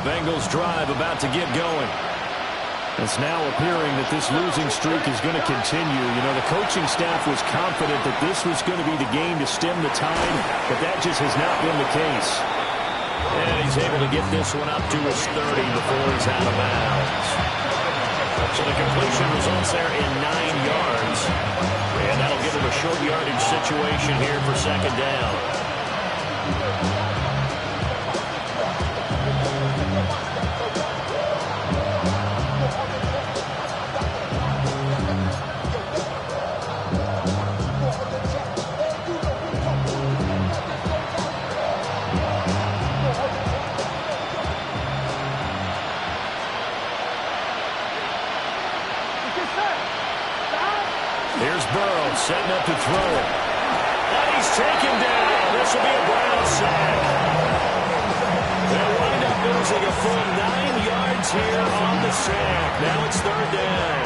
Bengals drive about to get going. It's now appearing that this losing streak is going to continue. You know, the coaching staff was confident that this was going to be the game to stem the tide, but that just has not been the case. And he's able to get this one up to his 30 before he's out of bounds. So the completion results there in 9 yards. And that'll give him a short yardage situation here for second down. Here's Burrow setting up to throw it. And he's taken down. This will be a Brown sack. They'll wind up losing a full 9 yards here on the sack. Now it's third down.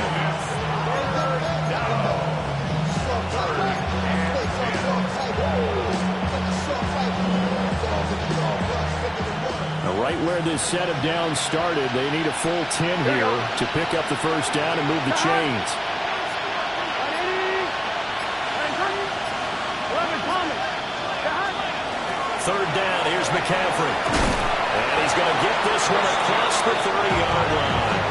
Now right where this set of downs started, they need a full 10 here to pick up the first down and move the chains. Third down, here's McCaffrey. And he's going to get this one across the 30-yard line.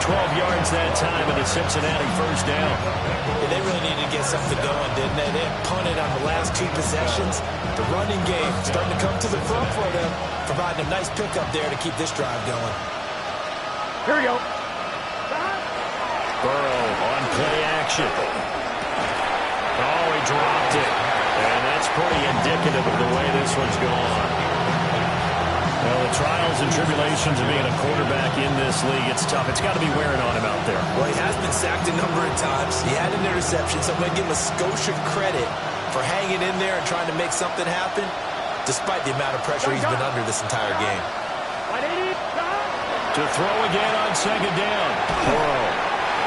12 yards that time and a Cincinnati first down. Yeah, they really needed to get something going, didn't they? They had punted on the last 2 possessions. The running game starting to come to the front for them, providing a nice pickup there to keep this drive going. Here we go. Burrow on play action. Oh, he dropped it. And that's pretty indicative of the way this one's gone. Well, the trials and tribulations of being a quarterback in this league, it's tough. It's got to be wearing on him out there. Well, he has been sacked a number of times. He had an interception, so I'm going to give him a Scotia credit for hanging in there and trying to make something happen, despite the amount of pressure he's been under this entire game. To throw again on second down. Burrow.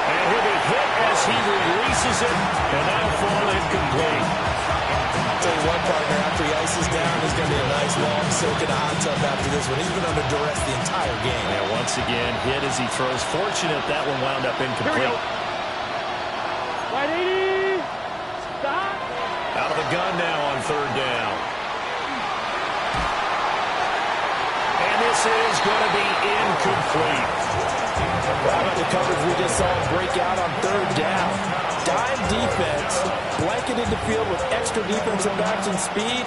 And he'll be hit as he releases it, and that'll fall incomplete. Tell you one, partner, after he ices down, he's going to be a nice long soak in a hot tub after this one. He's been under duress the entire game. And once again, hit as he throws. Fortunate that one wound up incomplete. Wide 80. Stop. Out of the gun now on third down. And this is going to be incomplete. How about the coverage we just saw break out on third down? Dime defense, blanketed the field with extra defensive backs and speed,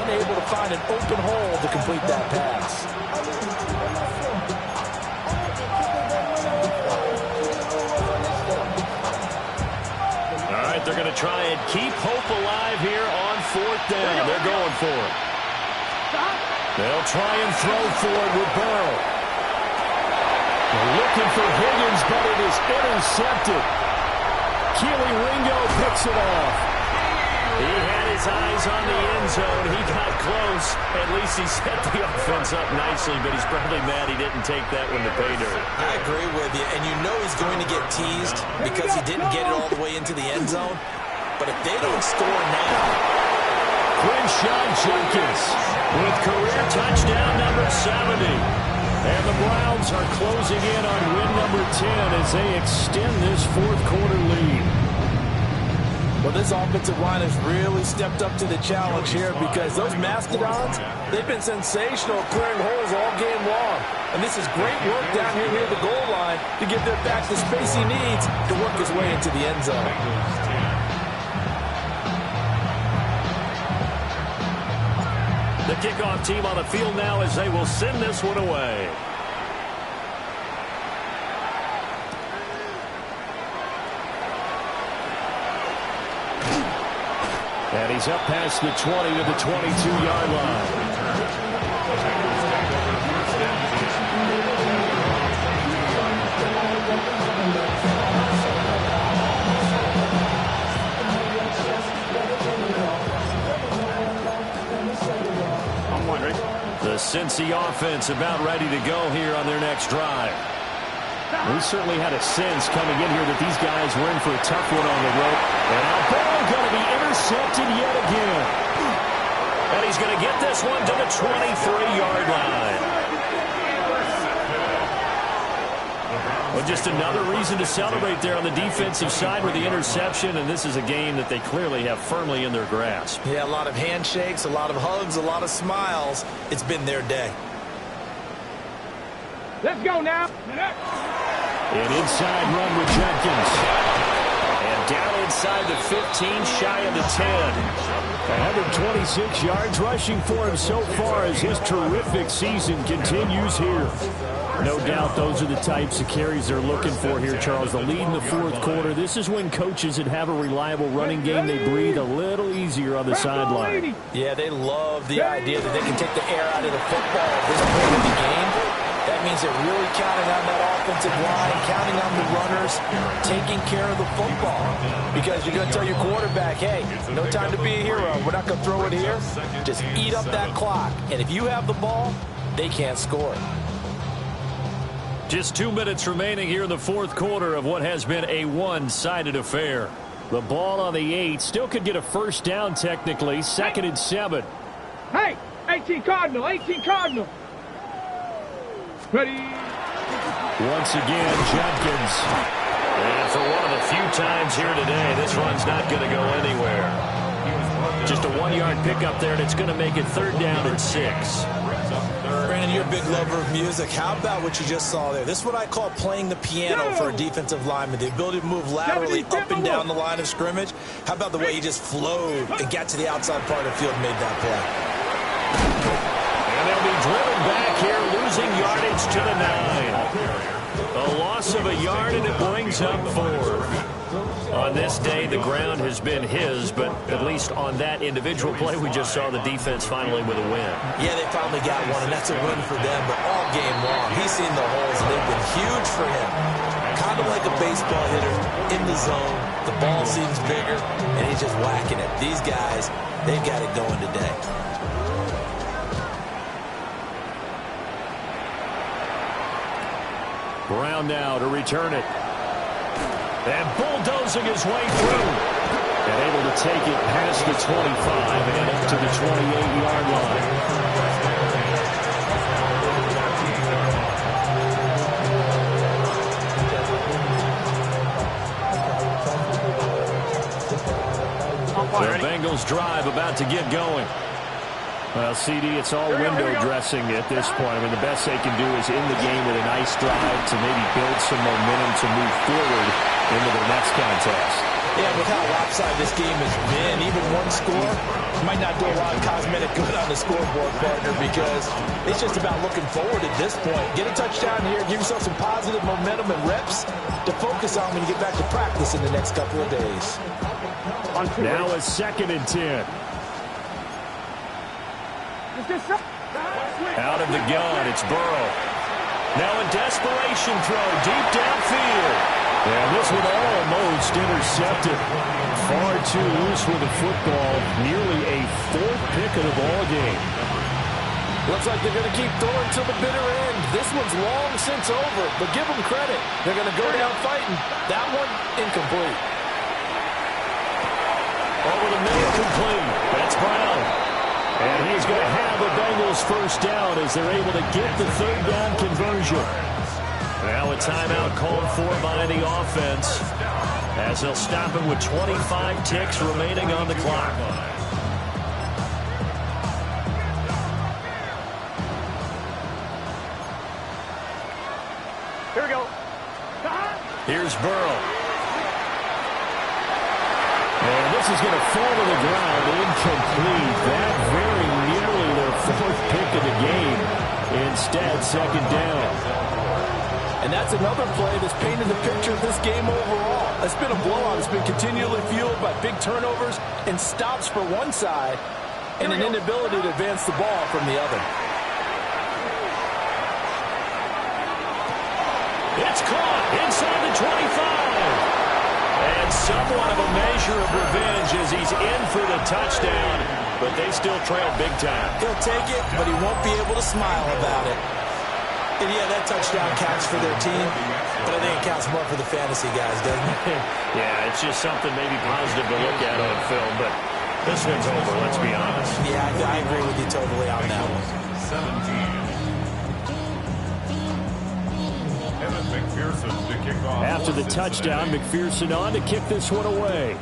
unable to find an open hole to complete that pass. to try and keep hope alive here on 4th down. They're going for it. They'll try and throw for it with Burrow. They're looking for Higgins, but it is intercepted. Keely Ringo picks it off. He had his eyes on the end zone. He got close. At least he set the offense up nicely, but he's probably mad he didn't take that one to pay dirt. I agree with you, and you know he's going to get teased because he didn't get it all the way into the end zone. But if they don't score now... Quinshon Judkins with career touchdown number 70. And the Browns are closing in on win number 10 as they extend this 4th quarter lead. Well, this offensive line has really stepped up to the challenge here because those Mastodons, they've been sensational clearing holes all game long. And this is great work down here near the goal line to give their back the space he needs to work his way into the end zone. The kickoff team on the field now as they will send this one away. And he's up past the 20 to the 22-yard line. The Cincy offense about ready to go here on their next drive. We certainly had a sense coming in here that these guys were in for a tough one on the road. And now ball going to be intercepted yet again. And he's going to get this one to the 23-yard line. Well, just another reason to celebrate there on the defensive side with the interception, and this is a game that they clearly have firmly in their grasp. Yeah, a lot of handshakes, a lot of hugs, a lot of smiles. It's been their day. Let's go now. An inside run with Judkins. And down inside the 15, shy of the 10. 126 yards rushing for him so far as his terrific season continues here. No doubt those are the types of carries they're looking for here, Charles. The lead in the 4th quarter. This is when coaches that have a reliable running game, they breathe a little easier on the sideline. Yeah, they love the idea that they can take the air out of the football at this point in the game. That means they're really counting on that offensive line, counting on the runners, taking care of the football. Because you're going to tell your quarterback, hey, no time to be a hero. We're not going to throw it here. Just eat up that clock. And if you have the ball, they can't score. Just 2 minutes remaining here in the 4th quarter of what has been a one-sided affair. The ball on the 8. Still could get a first down technically. 2nd and 7. Hey, 18 Cardinal, 18 Cardinal. Ready. Once again, Judkins. And for one of the few times here today, this run's not going to go anywhere. Just a 1-yard pickup there, and it's going to make it 3rd down and 6. Brandon, you're a big lover of music. How about what you just saw there? This is what I call playing the piano for a defensive lineman. The ability to move laterally up and down the line of scrimmage. How about the way he just flowed and got to the outside part of the field and made that play? And they'll be driven back here, losing yardage to the 9. A loss of a yard, and it brings up 4. On this day, the ground has been his, but at least on that individual play, we just saw the defense finally with a win. Yeah, they finally got one, and that's a win for them, but all game long, he's seen the holes, and they've been huge for him. Kind of like a baseball hitter in the zone. The ball seems bigger, and he's just whacking it. These guys, they've got it going today. Brown now to return it. And bulldozing his way through. And able to take it past the 25 and up to the 28-yard line. The Bengals drive about to get going. Well, CD, it's all window dressing at this point. I mean, the best they can do is in the game with a nice drive to maybe build some momentum to move forward into the next contest. Yeah, with how lopsided this game has been, even one score might not do a lot of cosmetic good on the scoreboard, partner, because it's just about looking forward at this point. Get a touchdown here, give yourself some positive momentum and reps to focus on when you get back to practice in the next couple of days. Now a 2nd and 10. Out of the gun, it's Burrow. Now a desperation throw deep downfield. And this one almost intercepted. Far too loose with the football. Nearly a 4th pick of the ball game. Looks like they're going to keep throwing to the bitter end. This one's long since over, but give them credit. They're going to go down fighting. That one, incomplete. Over the middle, complete. That's Brown. And he's going to have the Bengals first down as they're able to get the 3rd down conversion. Now a timeout called for by the offense as they'll stop it with 25 ticks remaining on the clock. Here we go. Here's Burrow. And this is going to fall to the ground, incomplete. That very nearly their 4th pick of the game. Instead, 2nd down. And that's another play that's painted the picture of this game overall. It's been a blowout. It's been continually fueled by big turnovers and stops for one side and an inability to advance the ball from the other. It's caught inside the 25. And somewhat of a measure of revenge as he's in for the touchdown, but they still trail big time. He'll take it, but he won't be able to smile about it. And yeah, that touchdown counts for their team, but I think it counts more for the fantasy guys, doesn't it? Yeah, it's just something maybe positive to look at on film, but this one's over, let's be honest. Yeah, I agree with you totally on that one. 17. Evan McPherson to kick off. After the touchdown, McPherson on to kick this one away.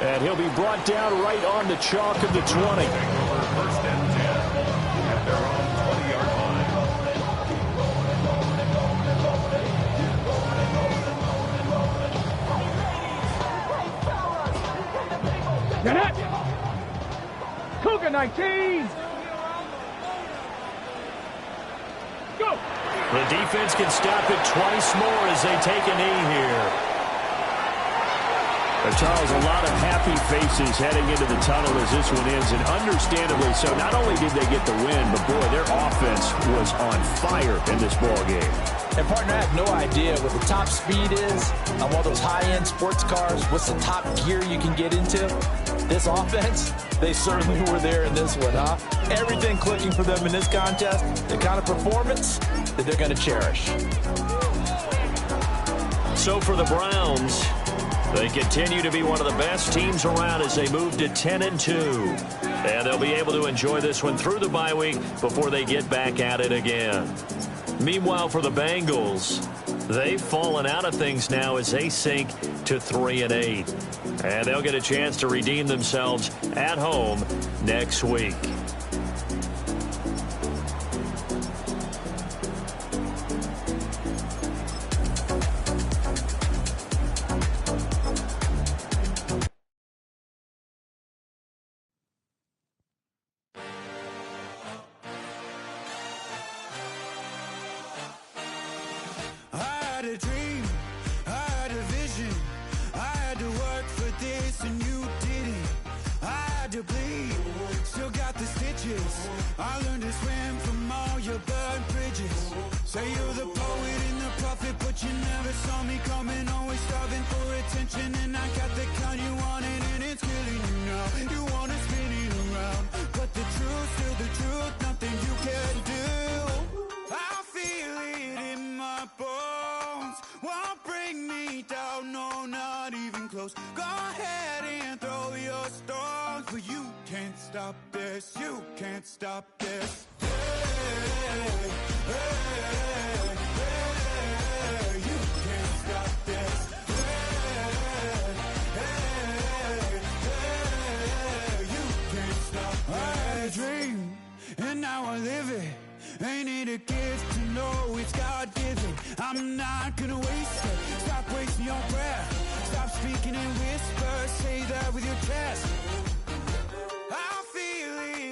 And he'll be brought down right on the chalk of the 20. First and 10 at their own 20-yard line. Get it! Cougar 19! Go! The defense can stop it twice more as they take a knee here. Charles, a lot of happy faces heading into the tunnel as this one ends, and understandably so. Not only did they get the win, but boy, their offense was on fire in this ball game. And partner, I have no idea what the top speed is on one of those high-end sports cars. What's the top gear you can get into? This offense, they certainly were there in this one, huh? Everything clicking for them in this contest, the kind of performance that they're going to cherish. So for the Browns, they continue to be one of the best teams around as they move to 10-2. And they'll be able to enjoy this one through the bye week before they get back at it again. Meanwhile, for the Bengals, they've fallen out of things now as they sink to 3-8. And they'll get a chance to redeem themselves at home next week. I learned to swim from all your burnt bridges. Say you're the poet and the prophet, but you never saw me coming. Always starving for attention, and I got the kind you wanted, and it's killing you now. You wanna spin it around, but the truth's still the truth. Nothing you can do. I feel it in my bones. Won't bring me down, no, not even close. Go ahead and throw your stones, but you can't stop this. You can't stop this. Hey, hey, hey, hey, you can't stop this. Hey, hey, hey, you can't stop this. I had a dream, and now I live it. Ain't it a gift to know it's God-given? I'm not gonna waste it. Stop wasting your breath. Stop speaking in whispers. Say that with your chest.